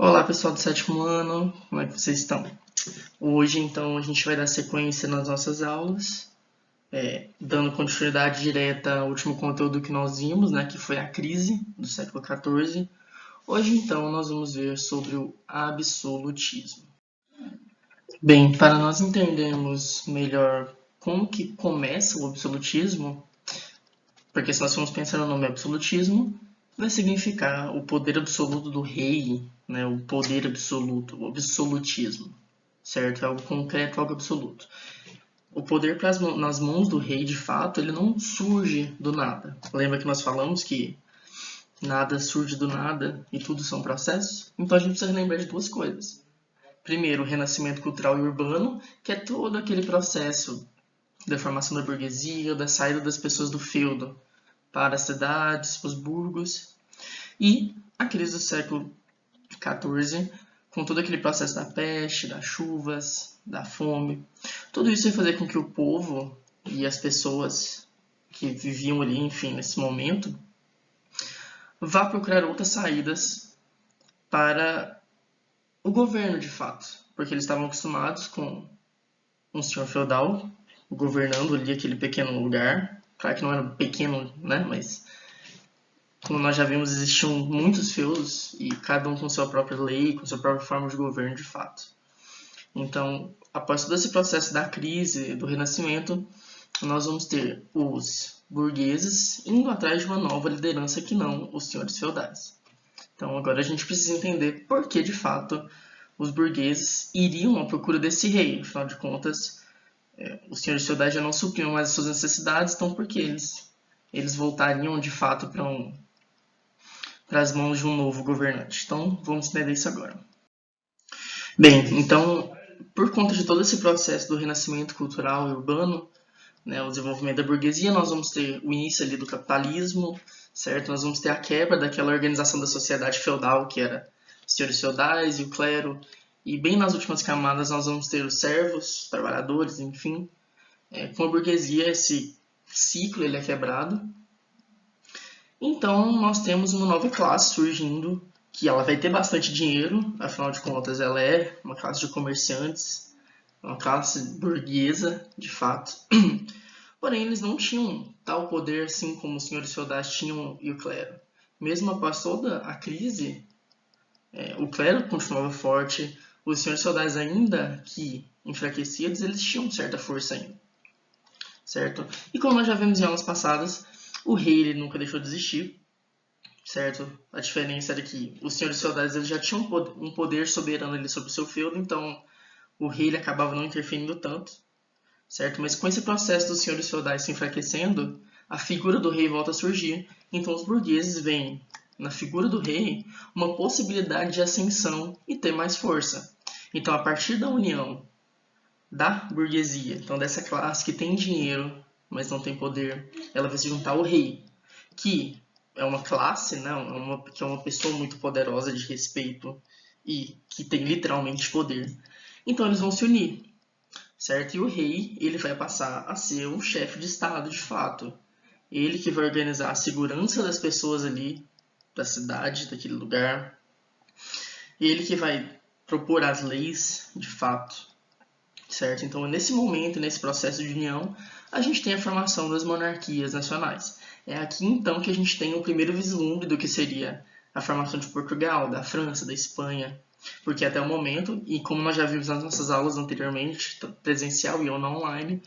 Olá pessoal do sétimo ano, como é que vocês estão? Hoje então a gente vai dar sequência nas nossas aulas, dando continuidade direta ao último conteúdo que nós vimos, né, que foi a crise do século XIV. Hoje então nós vamos ver sobre o absolutismo. Bem, para nós entendermos melhor como que começa o absolutismo, porque se nós formos pensar no nome absolutismo, vai significar o poder absoluto do rei, né, o poder absoluto, o absolutismo. Certo? É algo concreto, algo absoluto. O poder nas mãos do rei, de fato, ele não surge do nada. Lembra que nós falamos que nada surge do nada e tudo são processos? Então a gente precisa lembrar de duas coisas. Primeiro, o renascimento cultural e urbano, que é todo aquele processo da formação da burguesia, da saída das pessoas do feudo para as cidades, os burgos. E a crise do século XIV, com todo aquele processo da peste, das chuvas, da fome. Tudo isso vai fazer com que o povo e as pessoas que viviam ali, enfim, nesse momento, vá procurar outras saídas para o governo, de fato. Porque eles estavam acostumados com um senhor feudal governando ali aquele pequeno lugar. Claro que não era pequeno, né? Mas como nós já vimos, existiam muitos feudos e cada um com sua própria lei, com sua própria forma de governo de fato. Então, após todo esse processo da crise, do renascimento, nós vamos ter os burgueses indo atrás de uma nova liderança que não os senhores feudais. Então, agora a gente precisa entender por que, de fato, os burgueses iriam à procura desse rei. Afinal de contas, os senhores feudais já não supriam mais as suas necessidades, então por que eles voltariam, de fato, para as mãos de um novo governante? Então, vamos entender isso agora. Bem, então, por conta de todo esse processo do renascimento cultural e urbano, né, o desenvolvimento da burguesia, nós vamos ter o início ali do capitalismo, certo? Nós vamos ter a quebra daquela organização da sociedade feudal que era os senhores feudais e o clero, e bem nas últimas camadas nós vamos ter os servos, trabalhadores, enfim. Com a burguesia esse ciclo ele é quebrado. Então nós temos uma nova classe surgindo, que ela vai ter bastante dinheiro, afinal de contas ela é uma classe de comerciantes, uma classe burguesa, de fato. Porém, eles não tinham tal poder assim como os senhores feudais tinham e o clero. Mesmo após toda a crise, o clero continuava forte, os senhores feudais ainda que enfraquecidos, eles tinham certa força ainda. Certo? E como nós já vimos em aulas passadas, o rei ele nunca deixou de existir, certo? A diferença era que os senhores feudais eles já tinham um poder soberano ali sobre o seu feudo, então o rei ele acabava não interferindo tanto, certo? Mas com esse processo dos senhores feudais se enfraquecendo, a figura do rei volta a surgir, então os burgueses veem na figura do rei uma possibilidade de ascensão e ter mais força. Então, a partir da união da burguesia, então dessa classe que tem dinheiro, mas não tem poder, ela vai se juntar ao rei, que é uma classe, né, que é uma pessoa muito poderosa, de respeito e que tem literalmente poder. Então eles vão se unir, certo? E o rei ele vai passar a ser um chefe de estado de fato. Ele que vai organizar a segurança das pessoas ali, da cidade, daquele lugar. Ele que vai propor as leis de fato, certo? Então, nesse momento, nesse processo de união, a gente tem a formação das monarquias nacionais. É aqui, então, que a gente tem o primeiro vislumbre do que seria a formação de Portugal, da França, da Espanha, porque até o momento, e como nós já vimos nas nossas aulas anteriormente, presencial e online,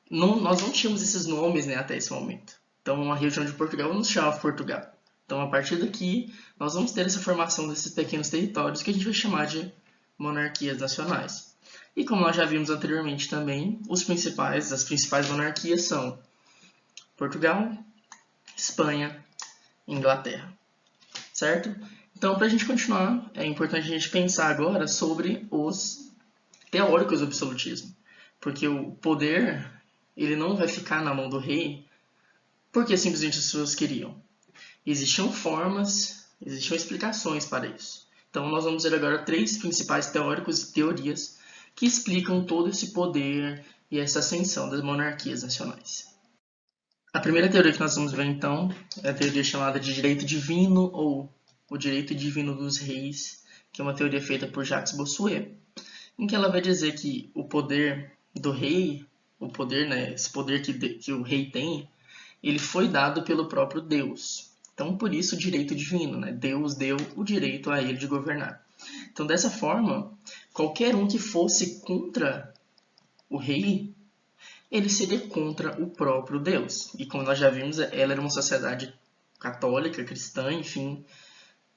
nós não tínhamos esses nomes, né, até esse momento. Então, a região de Portugal não se chamava Portugal. Então, a partir daqui, nós vamos ter essa formação desses pequenos territórios que a gente vai chamar de monarquias nacionais. E como nós já vimos anteriormente também, as principais monarquias são Portugal, Espanha e Inglaterra. Certo? Então, para a gente continuar, é importante a gente pensar agora sobre os teóricos do absolutismo. Porque o poder ele não vai ficar na mão do rei porque simplesmente as pessoas queriam. Existiam formas, existiam explicações para isso. Então nós vamos ver agora três principais teóricos e teorias que explicam todo esse poder e essa ascensão das monarquias nacionais. A primeira teoria que nós vamos ver então é a teoria chamada de direito divino ou o direito divino dos reis, que é uma teoria feita por Jacques Bossuet, em que ela vai dizer que o poder do rei, o poder, né, esse poder que o rei tem, ele foi dado pelo próprio Deus. Então, por isso, o direito divino, né? Deus deu o direito a ele de governar. Então, dessa forma, qualquer um que fosse contra o rei, ele seria contra o próprio Deus. E como nós já vimos, ela era uma sociedade católica, cristã, enfim,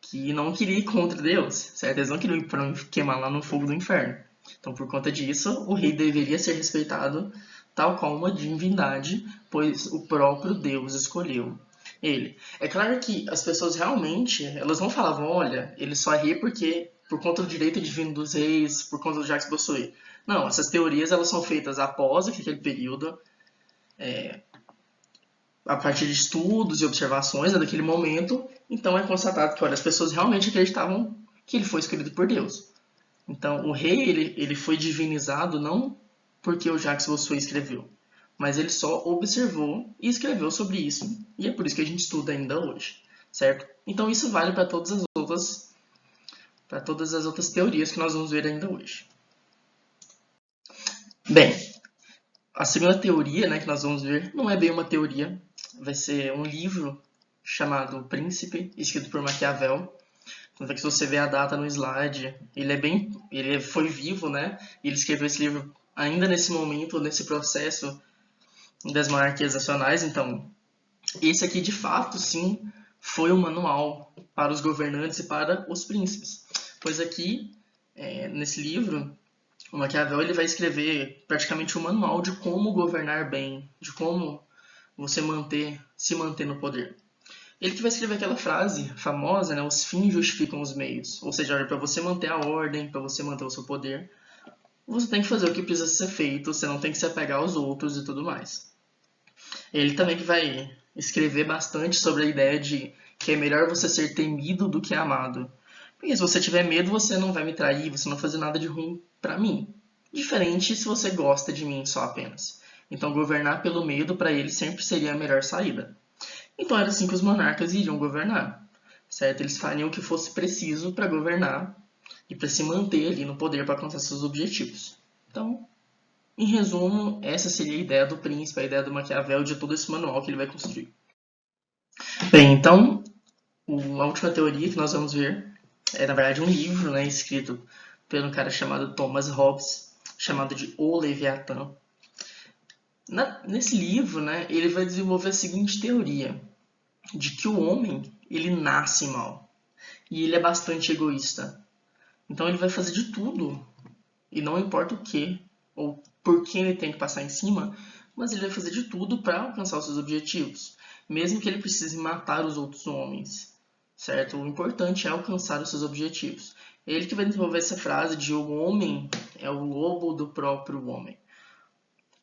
que não queria ir contra Deus, certo? Eles não queriam ir para queimar lá no fogo do inferno. Então, por conta disso, o rei deveria ser respeitado tal qual uma divindade, pois o próprio Deus escolheu ele. É claro que as pessoas realmente, elas não falavam, olha, ele só é rei porque por conta do direito divino dos reis, por conta do Jacques Bossuet. Não, essas teorias elas são feitas após aquele período, a partir de estudos e observações daquele momento. Então é constatado que, olha, as pessoas realmente acreditavam que ele foi escolhido por Deus. Então o rei ele foi divinizado não porque o Jacques Bossuet escreveu, mas ele só observou e escreveu sobre isso, e é por isso que a gente estuda ainda hoje, certo? Então isso vale para todas as outras teorias que nós vamos ver ainda hoje. Bem, a segunda teoria, né, que nós vamos ver não é bem uma teoria, vai ser um livro chamado O Príncipe, escrito por Maquiavel. Tanto é que se você vê a data no slide, ele foi vivo, né? E ele escreveu esse livro ainda nesse momento, nesse processo das monarquias nacionais. Então, esse aqui de fato, sim, foi um manual para os governantes e para os príncipes. Pois aqui, nesse livro, o Maquiavel ele vai escrever praticamente um manual de como governar bem, de como você se manter no poder. Ele que vai escrever aquela frase famosa, né? Os fins justificam os meios. Ou seja, para você manter a ordem, para você manter o seu poder, você tem que fazer o que precisa ser feito, você não tem que se apegar aos outros e tudo mais. Ele também que vai escrever bastante sobre a ideia de que é melhor você ser temido do que amado. Porque se você tiver medo, você não vai me trair, você não vai fazer nada de ruim para mim. Diferente se você gosta de mim só apenas. Então, governar pelo medo para ele sempre seria a melhor saída. Então era assim que os monarcas iriam governar, certo? Eles fariam o que fosse preciso para governar e para se manter ali no poder para alcançar seus objetivos. Então, em resumo, essa seria a ideia do príncipe, a ideia do Maquiavel, de todo esse manual que ele vai construir. Bem, então, a última teoria que nós vamos ver é, na verdade, um livro, né, escrito por um cara chamado Thomas Hobbes, chamado de O Leviatã. Nesse livro, né, ele vai desenvolver a seguinte teoria, de que o homem ele nasce mal e ele é bastante egoísta. Então ele vai fazer de tudo, e não importa o que ou por quem ele tem que passar em cima, mas ele vai fazer de tudo para alcançar os seus objetivos, mesmo que ele precise matar os outros homens, certo? O importante é alcançar os seus objetivos. Ele que vai desenvolver essa frase de o homem é o lobo do próprio homem.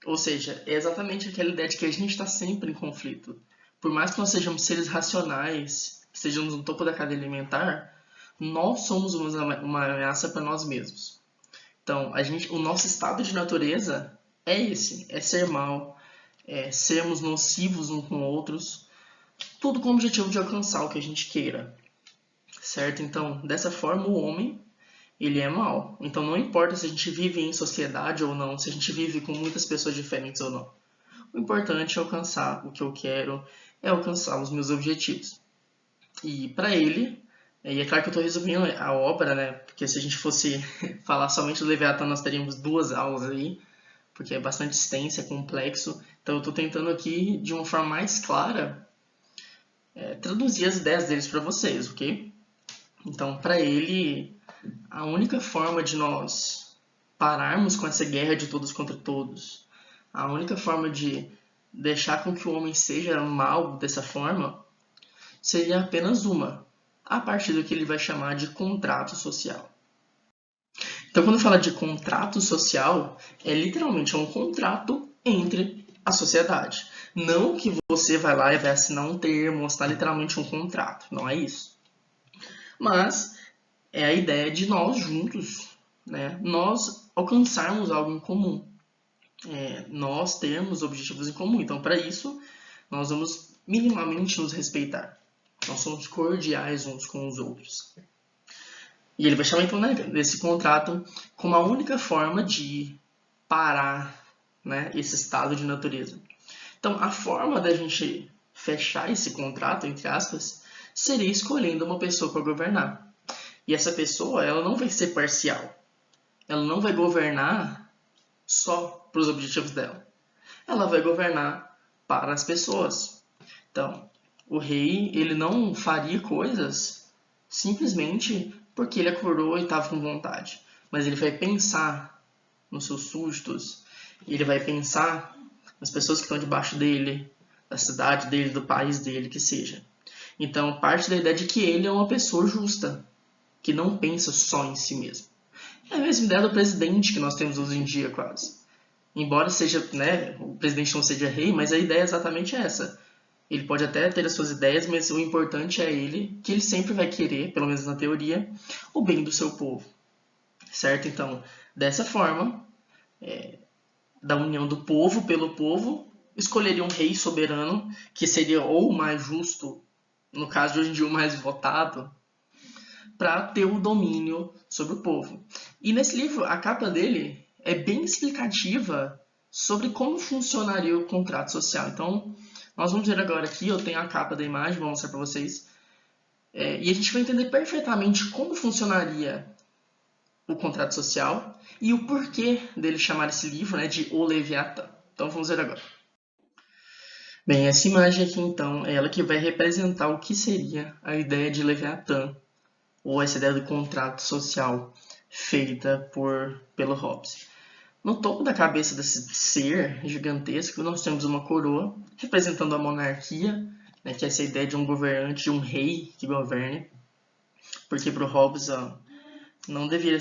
Ou seja, é exatamente aquela ideia de que a gente está sempre em conflito. Por mais que nós sejamos seres racionais, que estejamos no topo da cadeia alimentar, nós somos uma ameaça para nós mesmos. Então, o nosso estado de natureza é esse, é ser mal, é sermos nocivos uns com outros, tudo com o objetivo de alcançar o que a gente queira, certo? Então, dessa forma, o homem ele é mal. Então não importa se a gente vive em sociedade ou não, se a gente vive com muitas pessoas diferentes ou não. O importante é alcançar o que eu quero, é alcançar os meus objetivos. E para ele, e é claro que eu estou resumindo a obra, né? Porque se a gente fosse falar somente do Leviatã, nós teríamos 2 aulas aí, porque é bastante extenso, é complexo. Então eu estou tentando aqui, de uma forma mais clara, traduzir as ideias deles para vocês, ok? Então, para ele, a única forma de nós pararmos com essa guerra de todos contra todos, a única forma de deixar com que o homem seja mal dessa forma, seria apenas uma, a partir do que ele vai chamar de contrato social. Então, quando fala de contrato social, é literalmente um contrato entre a sociedade. Não que você vai lá e vai assinar um termo, assinar literalmente um contrato, não é isso. Mas é a ideia de nós juntos, né, nós alcançarmos algo em comum, nós termos objetivos em comum. Então, para isso, nós vamos minimamente nos respeitar. Nós somos cordiais uns com os outros. E ele vai chamar, então, né, desse contrato como a única forma de parar, né, esse estado de natureza. Então, a forma da gente fechar esse contrato, entre aspas, seria escolhendo uma pessoa para governar. E essa pessoa, ela não vai ser parcial. Ela não vai governar só para os objetivos dela. Ela vai governar para as pessoas. Então, o rei, ele não faria coisas simplesmente porque ele acordou e estava com vontade. Mas ele vai pensar nos seus súditos, ele vai pensar nas pessoas que estão debaixo dele, da cidade dele, do país dele, que seja. Então, parte da ideia de que ele é uma pessoa justa, que não pensa só em si mesmo. É a mesma ideia do presidente que nós temos hoje em dia, quase. Embora seja, né, o presidente não seja rei, mas a ideia é exatamente essa. Ele pode até ter as suas ideias, mas o importante é que ele sempre vai querer, pelo menos na teoria, o bem do seu povo. Certo? Então, dessa forma, da união do povo pelo povo, escolheria um rei soberano, que seria ou o mais justo, no caso de hoje em dia o mais votado, para ter o domínio sobre o povo. E nesse livro, a capa dele é bem explicativa sobre como funcionaria o contrato social. Então, nós vamos ver agora aqui, eu tenho a capa da imagem, vou mostrar para vocês. E a gente vai entender perfeitamente como funcionaria o contrato social e o porquê dele chamar esse livro, né, de O Leviatã. Então, vamos ver agora. Bem, essa imagem aqui, então, é ela que vai representar o que seria a ideia de Leviatã, ou essa ideia do contrato social feita pelo Hobbes. No topo da cabeça desse ser gigantesco, nós temos uma coroa representando a monarquia, né, que é essa ideia de um governante, de um rei que governe, porque para o Hobbes não deveria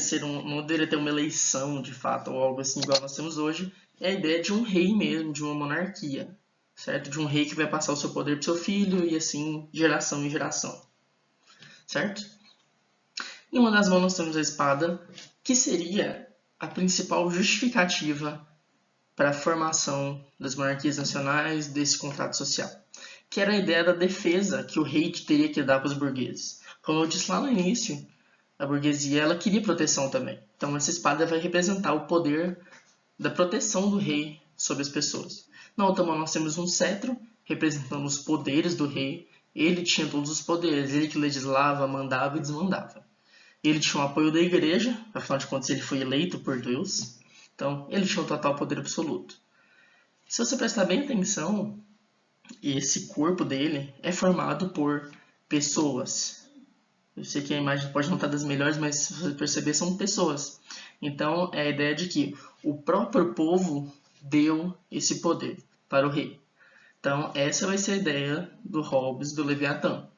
ter uma eleição de fato ou algo assim igual nós temos hoje. É a ideia de um rei mesmo, de uma monarquia, certo? De um rei que vai passar o seu poder para o seu filho e assim geração em geração, certo? Em uma das mãos nós temos a espada, que seria a principal justificativa para a formação das monarquias nacionais, desse contrato social, que era a ideia da defesa que o rei teria que dar para os burgueses. Como eu disse lá no início, a burguesia ela queria proteção também. Então essa espada vai representar o poder da proteção do rei sobre as pessoas. Na outra mão nós temos um cetro, representando os poderes do rei. Ele tinha todos os poderes, ele que legislava, mandava e desmandava. Ele tinha o apoio da igreja, afinal de contas ele foi eleito por Deus, então ele tinha o total poder absoluto. Se você prestar bem atenção, esse corpo dele é formado por pessoas. Eu sei que a imagem pode não estar das melhores, mas se você perceber, são pessoas. Então é a ideia de que o próprio povo deu esse poder para o rei. Então essa vai ser a ideia do Hobbes, do Leviatã.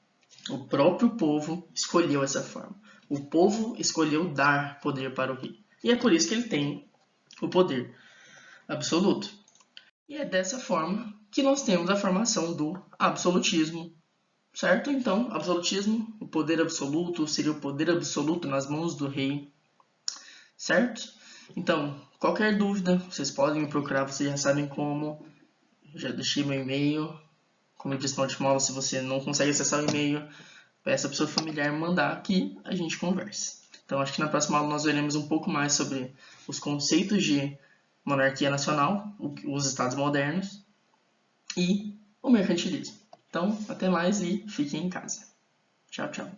O próprio povo escolheu essa forma. O povo escolheu dar poder para o rei. E é por isso que ele tem o poder absoluto. E é dessa forma que nós temos a formação do absolutismo, certo? Então, absolutismo, o poder absoluto, seria o poder absoluto nas mãos do rei, certo? Então, qualquer dúvida, vocês podem me procurar, vocês já sabem como. Já deixei meu e-mail. Como eu disse na última aula, se você não consegue acessar o e-mail, peça para o seu familiar mandar que a gente converse. Então, acho que na próxima aula nós veremos um pouco mais sobre os conceitos de monarquia nacional, os estados modernos e o mercantilismo. Então, até mais e fiquem em casa. Tchau, tchau.